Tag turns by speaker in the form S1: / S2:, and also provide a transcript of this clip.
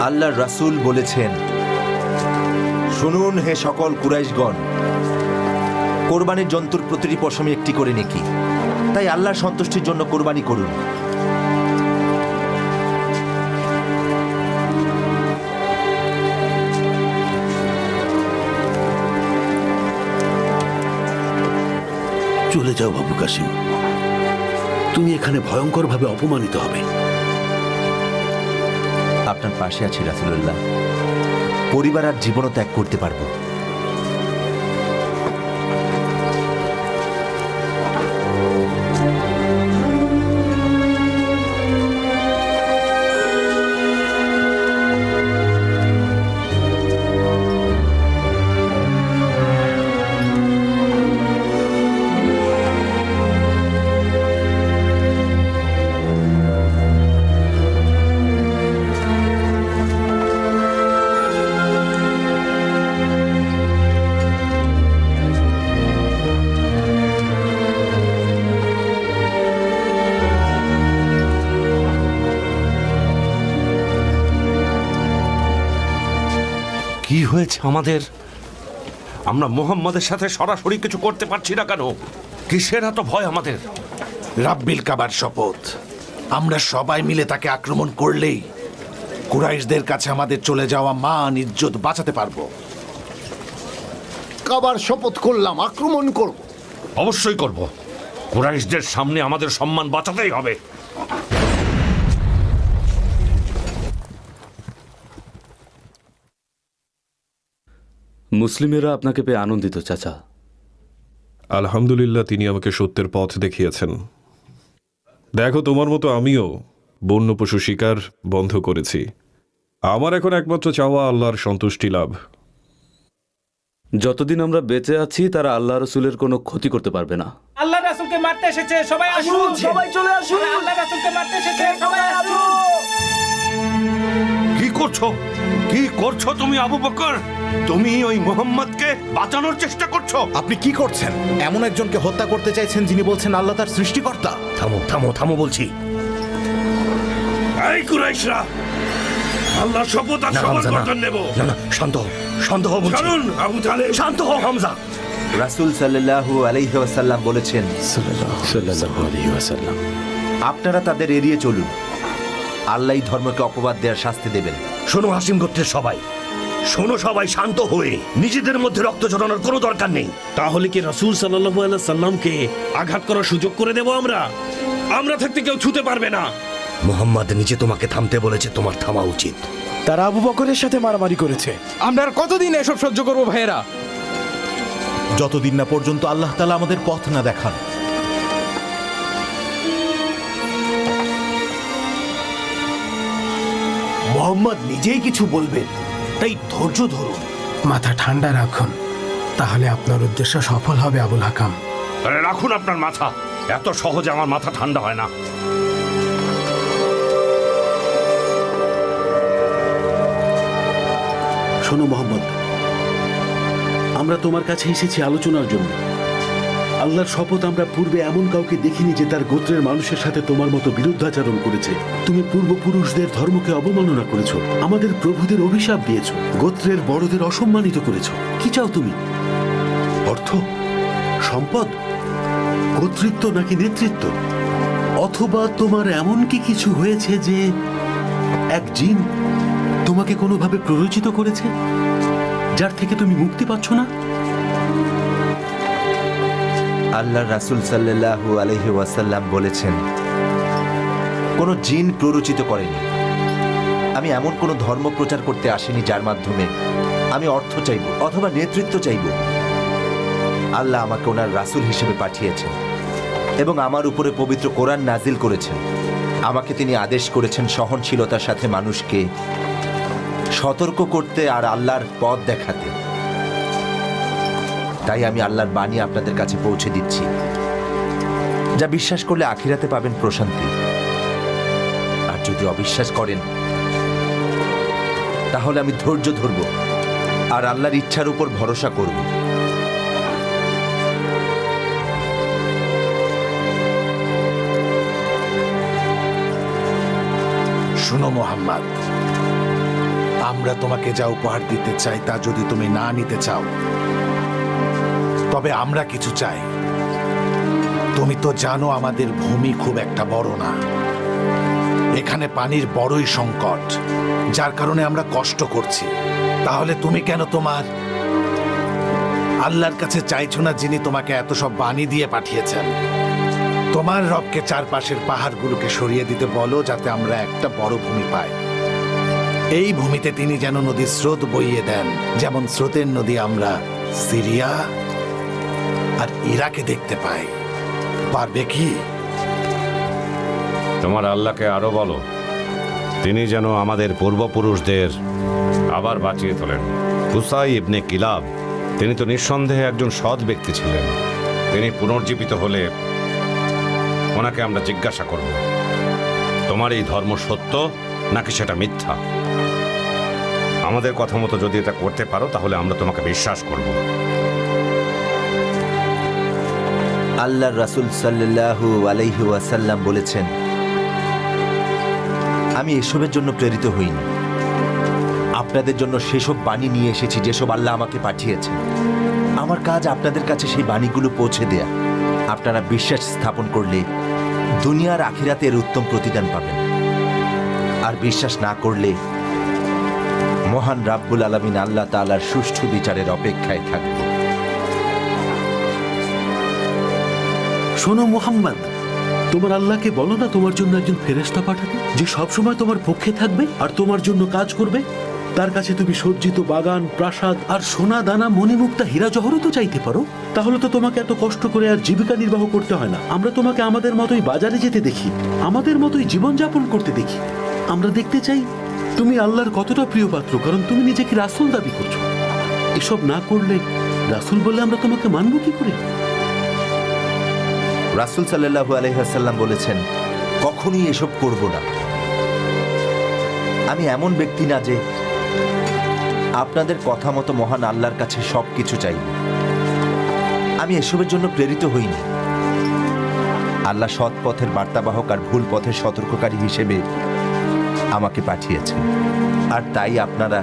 S1: আল্লাহর রাসূল বলেছেন, শুনুন হে সকল কুরাইশগণ, কোরবানির জন্তুর প্রতিটি পশমে একটি করে নেকি, তাই আল্লাহর সন্তুষ্টির জন্য কোরবানি করুন।
S2: চলে যাও আবু কাসিম, তুমি এখানে ভয়ঙ্করভাবে অপমানিত হবে।
S1: আপনার পাশে আছি রাসূলুল্লাহ, পরিবার আর জীবনও ত্যাগ করতে পারবো।
S3: কি হয়েছে আমাদের? আমরা মুহাম্মাদের সাথে সরাসরি কিছু করতে পারছি না কেন? কিসের এত ভয় আমাদের?
S4: রাব্বিল কাবার শপথ, আমরা সবাই মিলে তাকে আক্রমণ করলেই কুরাইশদের কাছে আমাদের চলে যাওয়া মান ইজ্জত বাঁচাতে পারবো।
S5: কাবার শপথ করলাম, আক্রমণ করব।
S3: অবশ্যই করব। কুরাইশদের সামনে আমাদের সম্মান বাঁচাতেই হবে।
S6: মুসলিমেরা আপনাকে পেয়ে আনন্দিত চাচা।
S7: আলহামদুলিল্লাহ, তিনি আমাকে সত্যের পথ দেখিয়েছেন। দেখো, তোমার মতো আমিও বন্য পশু শিকার বন্ধ করেছি। আমার এখন একমাত্র চাওয়া আল্লাহর সন্তুষ্টি লাভ।
S6: যতদিন আমরা বেঁচে আছি তারা আল্লাহ রসুলের কোনো ক্ষতি করতে পারবে না।
S8: আল্লাহ রাসূলকে মারতে এসেছে, সবাই আসুন, সবাই চলে আসুন। আল্লাহ রাসূলকে মারতে এসেছে, সবাই আসুন।
S3: কি করছো? কি করছো তুমি আবু বকর? তুমি ওই মুহাম্মদকে বাঁচানোর চেষ্টা করছো?
S4: আপনি কি করছেন? এমন একজনকে হত্যা করতে চাইছেন যিনি বলছেন আল্লাহ তার সৃষ্টিকর্তা।
S2: থামো থামো থামো বলছি।
S3: এই কুরাইশরা, আল্লাহর শপথ আর সবার গর্দন নেব।
S2: না না, শান্ত হও, শান্ত হও বলছি।
S3: কারণ আবু তালেব,
S2: শান্ত হও হামজা।
S1: রাসূল সাল্লাল্লাহু আলাইহি ওয়াসাল্লাম বলেছেন,
S2: সাল্লাল্লাহু আলাইহি ওয়াসাল্লাম,
S1: আপনারা তাদের এড়িয়ে চলুন, আল্লাহই ধর্মকে অপবাদ দেওয়ার শাস্তি দেবেন।
S2: শোনো হাসিম গোত্রের সবাই, শোনো সবাই শান্ত হয়ে। নিজেদের মধ্যে রক্ত ঝরানোর কোনো দরকার নেই।
S9: তাহলে কি রাসূল সাল্লাল্লাহু আলাইহি সাল্লামকে আঘাত করার সুযোগ করে দেব আমরা? আমরা থাকতে কেউ ছুতে পারবে না।
S2: মুহাম্মদ নিজে তোমাকে থামতে বলেছে, তোমার থামা উচিত।
S4: তারা আবু বকরের সাথে মারামারি করেছে।
S8: আমরা আর কতদিন এসব সহ্য করব ভাইয়েরা?
S4: যতদিন না পর্যন্ত আল্লাহ তাআলা আমাদের পথ না দেখান।
S2: মুহাম্মদ নিজেই কিছু বলবেন, তাই ধৈর্য ধরুন।
S5: মাথা ঠান্ডা রাখুন, তাহলে আপনার উদ্দেশ্য সফল হবে আবুল হাকাম।
S3: আরে রাখুন আপনার মাথা। এত সহজে আমার মাথা ঠান্ডা হয় না।
S2: শোনো মোহাম্মদ, আমরা তোমার কাছে এসেছি আলোচনার জন্য। আল্লাহর শপথ, আমরা পূর্বে এমন কাউকে দেখিনি যে তার গোত্রের মানুষের সাথে তোমার মতো বিরুদ্ধাচরণ করেছে। তুমি পূর্বপুরুষদের ধর্মকে অবমাননা করেছো, আমাদের প্রভুদের অভিশাপ দিয়েছো, গোত্রের বড়দের অসম্মানিত করেছো। কি চাও তুমি? অর্থ, সম্পদ, কর্তৃত্ব নাকি নেতৃত্ব? অথবা তোমার এমন কি কিছু হয়েছে যে এক জিন তোমাকে কোনোভাবে প্ররোচিত করেছে, যার থেকে তুমি মুক্তি পাচ্ছ না?
S1: আল্লাহর রাসূল সাল্লাল্লাহু আলাইহি ওয়াসাল্লাম বলেছেন, কোনো জিন প্ররোচিত করেনি। আমি এমন কোনো ধর্ম প্রচার করতে আসিনি যার মাধ্যমে আমি অর্থ চাইব অথবা নেতৃত্ব চাইব। আল্লাহ আমাকে ওনার রাসূল হিসেবে পাঠিয়েছেন এবং আমার উপরে পবিত্র কোরআন নাজিল করেছেন। আমাকে তিনি আদেশ করেছেন সহনশীলতার সাথে মানুষকে সতর্ক করতে আর আল্লাহর পথ দেখাতে। তাই আমি আল্লাহর বাণী আপনাদের কাছে পৌঁছে দিচ্ছি, যা বিশ্বাস করলে আখিরাতে পাবেন প্রশান্তি। আর যদি অবিশ্বাস করেন তাহলে আমি ধৈর্য ধরব আর আল্লাহর ইচ্ছার উপর ভরসা করব।
S4: শোনো মুহাম্মদ, আমরা তোমাকে যা উপহার দিতে চাই তা যদি তুমি না নিতে চাও, তবে আমরা কিছু চাই। তুমি তো জানো আমাদের ভূমি খুব একটা বড় না, এখানে পানির বড়ই সংকট, যার কারণে আমরা কষ্ট করছি। তাহলে তুমি কেন তোমার আল্লাহর কাছে চাইছো না, যিনি তোমাকে এত সব বাণী দিয়ে পাঠিয়েছেন? তোমার রবকে চারপাশের পাহাড়গুলোকে সরিয়ে দিতে বলো, যাতে আমরা একটা বড় ভূমি পাই। এই ভূমিতে তিনি যেন নদীর স্রোত বইয়ে দেন, যেমন স্রোতের নদী আমরা সিরিয়া আর ইরাকে দেখতে পাই। পারবে কি?
S3: তোমার আল্লাহকে আরো বলো, তিনি যেন আমাদের পূর্বপুরুষদের আবার বাঁচিয়ে তোলেন। কুসাই ইবনে কিলাব, তিনি তো নিঃসন্দেহে একজন সৎ ব্যক্তি ছিলেন। তিনি পুনর্জীবিত হলে ওনাকে আমরা জিজ্ঞাসা করব, তোমার এই ধর্ম সত্য নাকি সেটা মিথ্যা। আমাদের কথা মতো যদি এটা করতে পারো তাহলে আমরা তোমাকে বিশ্বাস করব।
S1: আল্লাহর রাসূল সাল্লাল্লাহু আলাইহি ওয়াসাল্লাম বলেছেন, আমি এসবের জন্য প্রেরিত হইনি, আপনাদের জন্য সেসব বাণী নিয়ে এসেছি যেসব আল্লাহ আমাকে পাঠিয়েছেন। আমার কাজ আপনাদের কাছে সেই বাণীগুলো পৌঁছে দেয়া। আপনারা বিশ্বাস স্থাপন করলে দুনিয়ার আখিরাতের উত্তম প্রতিদান পাবেন, আর বিশ্বাস না করলে মহান রাব্বুল আলামিন আল্লাহ তাআলার সুষ্ঠু বিচারের অপেক্ষায় থাকবে।
S2: শোনো মুহাম্মদ, তোমার আল্লাহকে বলো না তোমার জন্য একজন ফেরেশতা পাঠাবে, যে সবসময় তোমার পক্ষে থাকবে আর তোমার জন্য কাজ করবে। তার কাছে তুমি সজ্জিত বাগান, প্রাসাদ আর সোনা দানা মণিমুক্তা হীরা জহরও তো চাইতে পারো। তাহলে তো তোমাকে এত কষ্ট করে আর জীবিকা নির্বাহ করতে হয় না। আমরা তোমাকে আমাদের মতোই বাজারে যেতে দেখি, আমাদের মতোই জীবনযাপন করতে দেখি। আমরা দেখতে চাই তুমি আল্লাহর কতটা প্রিয় পাত্র, কারণ তুমি নিজেকে রাসূল দাবি করছো। এসব না করলে রাসূল বলে আমরা তোমাকে মানব কি করে?
S1: রাসূল সাল্লাল্লাহু আলাইহি ওয়াসাল্লাম বলেছেন, কখনোই এসব করব না। আমি এমন ব্যক্তি না যে আপনাদের কথা মতো মহান আল্লাহর কাছে সবকিছু চাইব। আমি এসবের জন্য প্রেরিত হইনি। আল্লাহ সৎ পথের বার্তাবাহক আর ভুল পথের সতর্ককারী হিসেবে আমাকে পাঠিয়েছেন, আর তাই আপনারা